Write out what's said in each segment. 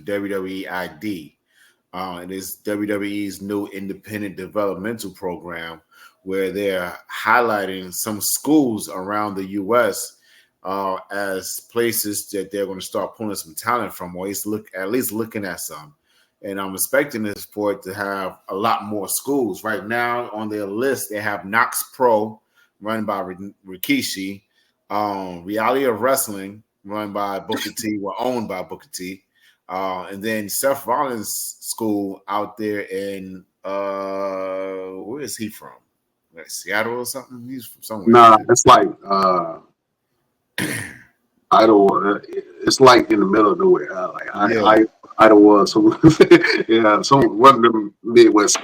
WWE ID. It is WWE's new independent developmental program where they're highlighting some schools around the U.S. As places that they're going to start pulling some talent from, or at least looking at some. And I'm expecting this for it to have a lot more schools. Right now on their list, they have Knox Pro, run by Rikishi, Reality of Wrestling, run by Booker T, owned by Booker T. And then Seth Rollins' school out there in where is he from? Like Seattle or something? He's from somewhere. Nah, it's like Idlewood. It's like in the middle of nowhere. Idlewood. So yeah, one of them Midwest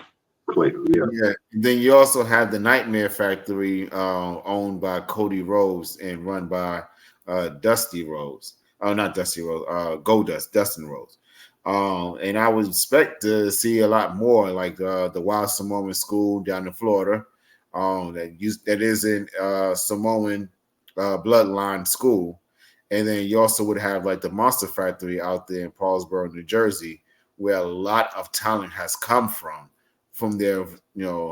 players. Yeah. Yeah. Then you also have the Nightmare Factory, owned by Cody Rhodes and run by Dusty Rhodes. Oh, not Dusty Rhodes. Goldust, Dustin Rhodes. And I would expect to see a lot more, like the Wild Samoan School down in Florida. That is in Samoan bloodline school. And then you also would have like the Monster Factory out there in Paulsboro, New Jersey, where a lot of talent has come from their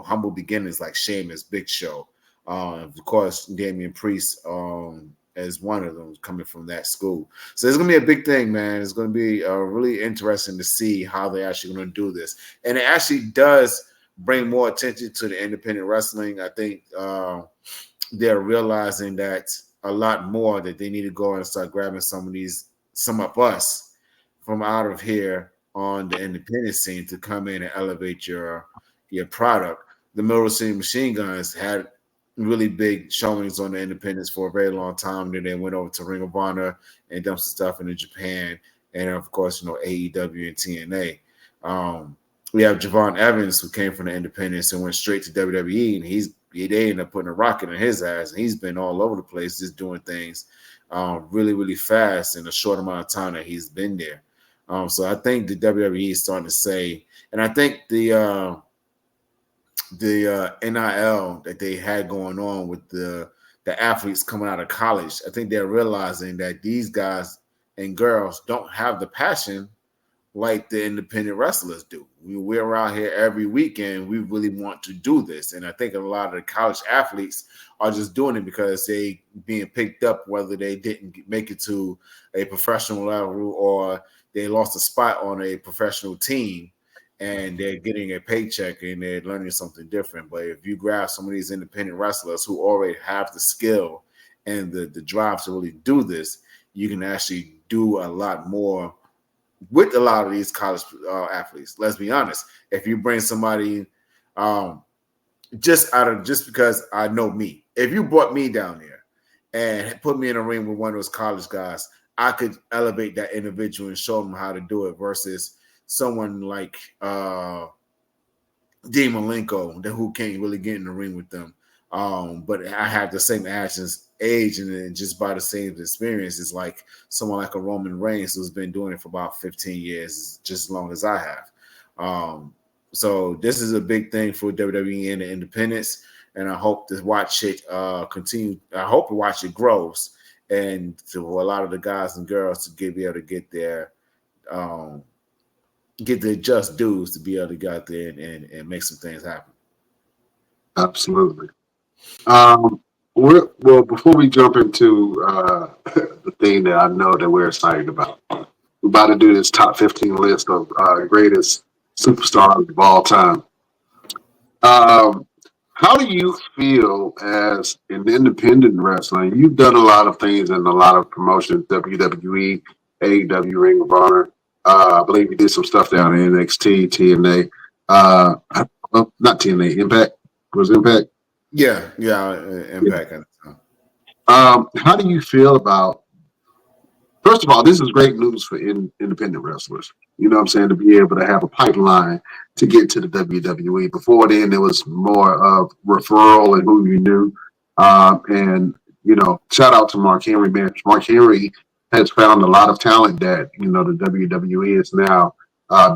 humble beginnings, like Sheamus, Big Show, of course Damian Priest as one of them coming from that school. So it's gonna be a big thing, man. It's gonna be really interesting to see how they're actually gonna do this, and it actually does bring more attention to the independent wrestling. I think they're realizing that a lot more, that they need to go and start grabbing some of us from out of here on the independent scene to come in and elevate your product. The Middle City Machine Guns had really big showings on the independents for a very long time. Then they went over to Ring of Honor and done some stuff in Japan, and of course, AEW and TNA. We have Javon Evans, who came from the independents and went straight to WWE, and they ended up putting a rocket in his ass, and he's been all over the place just doing things really, really fast in a short amount of time that he's been there. So I think the WWE is starting to say, and I think the NIL that they had going on with the athletes coming out of college, I think they're realizing that these guys and girls don't have the passion like the independent wrestlers do. We're out here every weekend. We really want to do this. And I think a lot of the college athletes are just doing it because they being picked up, whether they didn't make it to a professional level or they lost a spot on a professional team, and they're getting a paycheck and they're learning something different. But if you grab some of these independent wrestlers who already have the skill and the drive to really do this, you can actually do a lot more with a lot of these college athletes. Let's be honest. If you bring somebody just because I know me, if you brought me down there and put me in a ring with one of those college guys, I could elevate that individual and show them how to do it versus someone like Dean Malenko, who can't really get in the ring with them. But I have the same age and then just by the same experience is like someone like a Roman Reigns who's been doing it for about 15 years, just as long as I have. So this is a big thing for WWE and the independents, and I hope to watch it continue. I hope to watch it grows, and to a lot of the guys and girls to be able to get their just dues to be able to go out there and make some things happen. Absolutely. Well, before we jump into the thing that I know that we're excited about, we're about to do this top 15 list of greatest superstars of all time. How do you feel as an independent wrestler? You've done a lot of things in a lot of promotions, WWE, AEW, Ring of Honor. I believe you did some stuff down in NXT, TNA. Not TNA, Impact. Was it Impact? Yeah, Impact. Yeah. How do you feel about? First of all, this is great news for independent wrestlers. You know what I'm saying? To be able to have a pipeline to get to the WWE. Before then, there was more of referral and who you knew. And, shout out to Mark Henry, man. Mark Henry has found a lot of talent that, the WWE is now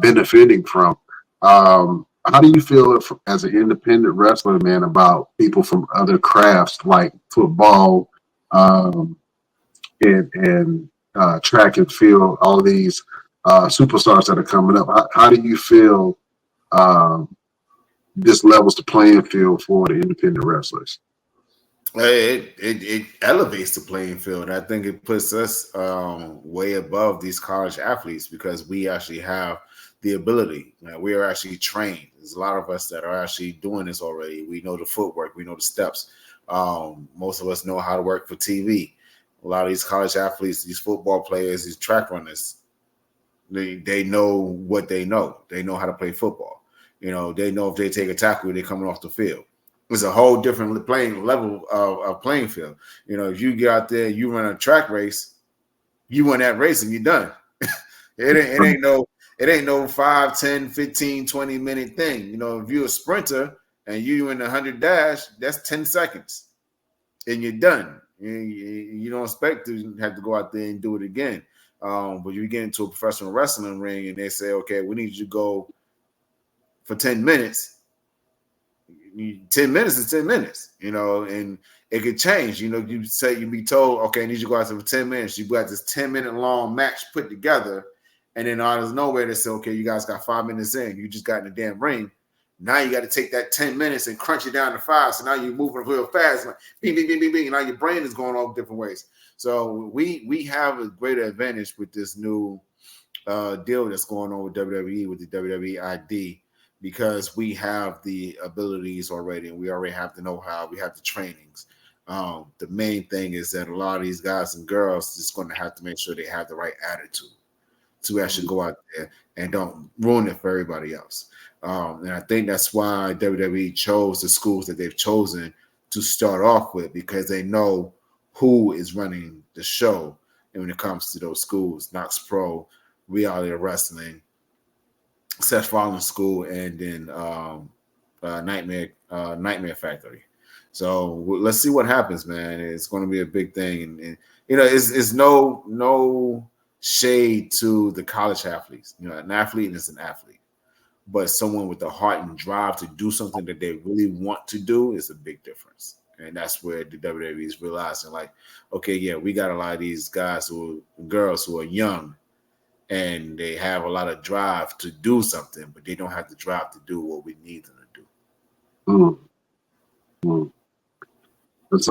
benefiting from. How do you feel as an independent wrestler, man, about people from other crafts like football and track and field, all of these superstars that are coming up. How do you feel this levels the playing field for the independent wrestlers? It elevates the playing field. I think it puts us way above these college athletes because we actually have the ability. We are actually trained. There's a lot of us that are actually doing this already. We know the footwork. We know the steps. Most of us know how to work for TV. A lot of these college athletes, these football players, these track runners, they know what they know. They know how to play football. They know if they take a tackle, they're coming off the field. It's a whole different playing level of playing field. If you get out there, you run a track race, you win that race and you're done. it ain't no 5, 10, 15, 20-minute thing. If you're a sprinter and you in the 100 dash, that's 10 seconds and you're done. You don't expect to have to go out there and do it again. But you get into a professional wrestling ring and they say, okay, we need you to go for 10 minutes. 10 minutes is 10 minutes, and it could change. You be told, okay, I need you to go out there for 10 minutes. You got this 10-minute long match put together, and then out of nowhere they say, okay, you guys got 5 minutes in. You just got in the damn ring. Now you got to take that 10 minutes and crunch it down to 5. So now you're moving real fast, like bing, bing, bing, bing, bing. Now your brain is going all different ways. So we have a greater advantage with this new deal that's going on with WWE, with the WWE ID, because we have the abilities already and we already have the know-how, we have the trainings. The main thing is that a lot of these guys and girls is going to have to make sure they have the right attitude to actually go out there and don't ruin it for everybody else. And I think that's why WWE chose the schools that they've chosen to start off with, because they know who is running the show. And when it comes to those schools, Knox Pro, Reality Wrestling, Seth Rollins School, and then Nightmare Factory. So let's see what happens, man. It's going to be a big thing, and it's no shade to the college athletes. An athlete is an athlete, but someone with the heart and drive to do something that they really want to do is a big difference. And that's where the WWE is realizing, like, okay, yeah, we got a lot of these guys girls who are young, and they have a lot of drive to do something, but they don't have the drive to do what we need them to do. Mm. Mm. It's